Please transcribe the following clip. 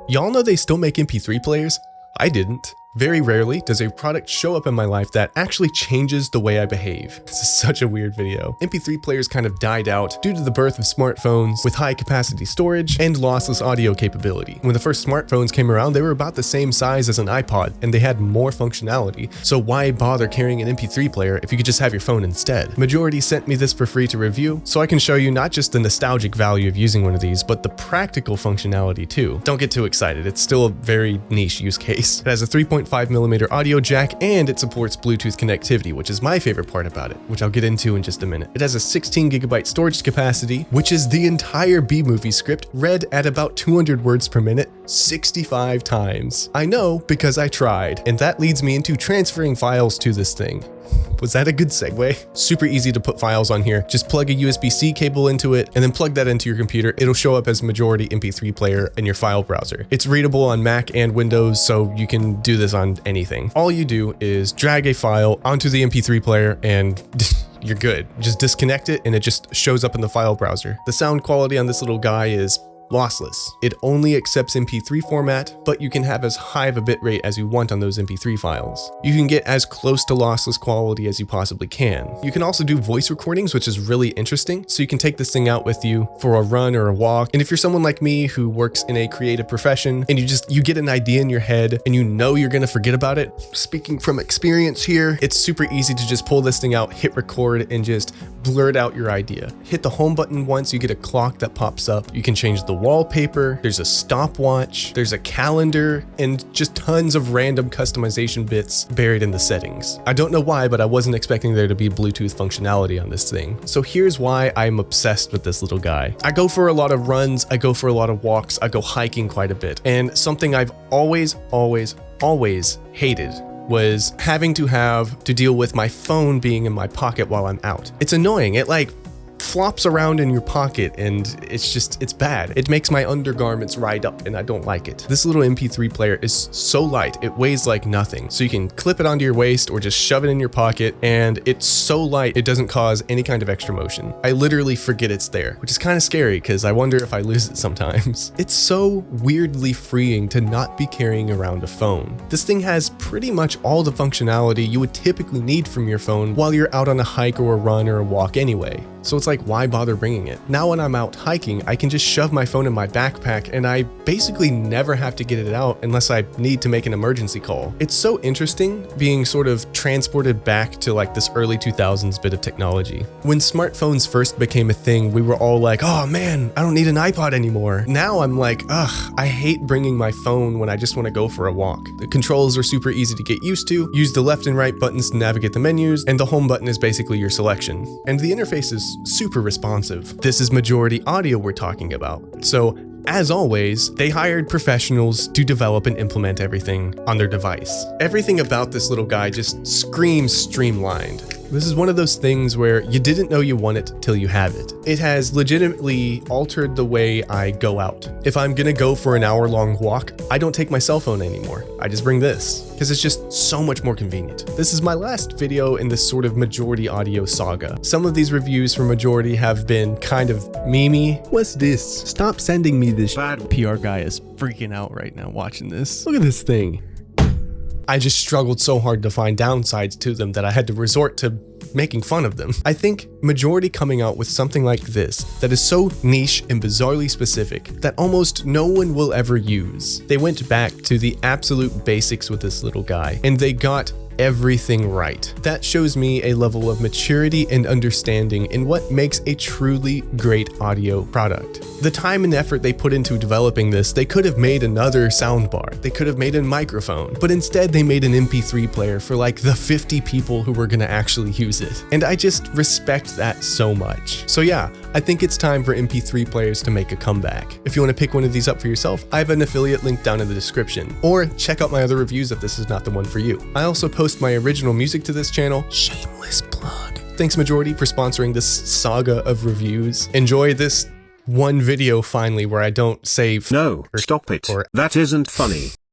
Y'all know they still make MP3 players? I didn't. Very rarely does a product show up in my life that actually changes the way I behave. This is such a weird video. MP3 players kind of died out due to the birth of smartphones with high capacity storage and lossless audio capability. When the first smartphones came around, they were about the same size as an iPod and they had more functionality. So why bother carrying an MP3 player if you could just have your phone instead? Majority sent me this for free to review, so I can show you not just the nostalgic value of using one of these, but the practical functionality too. Don't get too excited, it's still a very niche use case. It has a 3.5mm audio jack and it supports Bluetooth connectivity, which is my favorite part about it, which I'll get into in just a minute. It has a 16GB storage capacity, which is the entire B-movie script read at about 200 words per minute 65 times. I know because I tried, and that leads me into transferring files to this thing. Was that a good segue? Super easy to put files on here. Just plug a USB-C cable into it and then plug that into your computer. It'll show up as Majority MP3 Player in your file browser. It's readable on Mac and Windows, so you can do this on anything. All you do is drag a file onto the MP3 player and you're good. Just disconnect it and it just shows up in the file browser. The sound quality on this little guy is lossless. It only accepts MP3 format, but you can have as high of a bitrate as you want on those MP3 files. You can get as close to lossless quality as you possibly can. You can also do voice recordings, which is really interesting. So you can take this thing out with you for a run or a walk. And if you're someone like me who works in a creative profession and you get an idea in your head and you know you're gonna forget about it, speaking from experience here, it's super easy to just pull this thing out, hit record, and just blurt out your idea. Hit the home button once, you get a clock that pops up. You can change the wallpaper, there's a stopwatch, there's a calendar, and just tons of random customization bits buried in the settings. I don't know why, but I wasn't expecting there to be Bluetooth functionality on this thing. So here's why I'm obsessed with this little guy. I go for a lot of runs, I go for a lot of walks, I go hiking quite a bit, and something I've always hated was having to deal with my phone being in my pocket while I'm out. It's annoying. It flops around in your pocket and it's bad. It makes my undergarments ride up and I don't like it. This little MP3 player is so light, it weighs like nothing. So you can clip it onto your waist or just shove it in your pocket, and it's so light it doesn't cause any kind of extra motion. I literally forget it's there, which is kind of scary because I wonder if I lose it sometimes. It's so weirdly freeing to not be carrying around a phone. This thing has pretty much all the functionality you would typically need from your phone while you're out on a hike or a run or a walk anyway. So it's like, why bother bringing it? Now when I'm out hiking, I can just shove my phone in my backpack and I basically never have to get it out unless I need to make an emergency call. It's so interesting being sort of transported back to like this early 2000s bit of technology. When smartphones first became a thing, we were all like, oh man, I don't need an iPod anymore. Now I'm like, ugh, I hate bringing my phone when I just want to go for a walk. The controls are super easy to get used to. Use the left and right buttons to navigate the menus, and the home button is basically your selection. And the interface is super responsive. This is Majority Audio we're talking about. So as always, they hired professionals to develop and implement everything on their device. Everything about this little guy just screams streamlined. This is one of those things where you didn't know you want it till you have it. It has legitimately altered the way I go out. If I'm gonna go for an hour-long walk, I don't take my cell phone anymore. I just bring this, because it's just so much more convenient. This is my last video in this sort of Majority Audio saga. Some of these reviews from Majority have been kind of memey. What's this? Stop sending me this. Bad PR guy is freaking out right now watching this. Look at this thing. I just struggled so hard to find downsides to them that I had to resort to making fun of them. I think Majority coming out with something like this that is so niche and bizarrely specific that almost no one will ever use. They went back to the absolute basics with this little guy, and they got everything right. That shows me a level of maturity and understanding in what makes a truly great audio product. The time and effort they put into developing this, they could have made another soundbar, they could have made a microphone, but instead they made an MP3 player for like the 50 people who were gonna actually use it. And I just respect that so much. So yeah, I think it's time for MP3 players to make a comeback. If you want to pick one of these up for yourself, I have an affiliate link down in the description, or check out my other reviews if this is not the one for you. I also post my original music to this channel. Shameless plug. Thanks Majority for sponsoring this saga of reviews. Enjoy this one video finally where I don't say no, stop it. That isn't funny.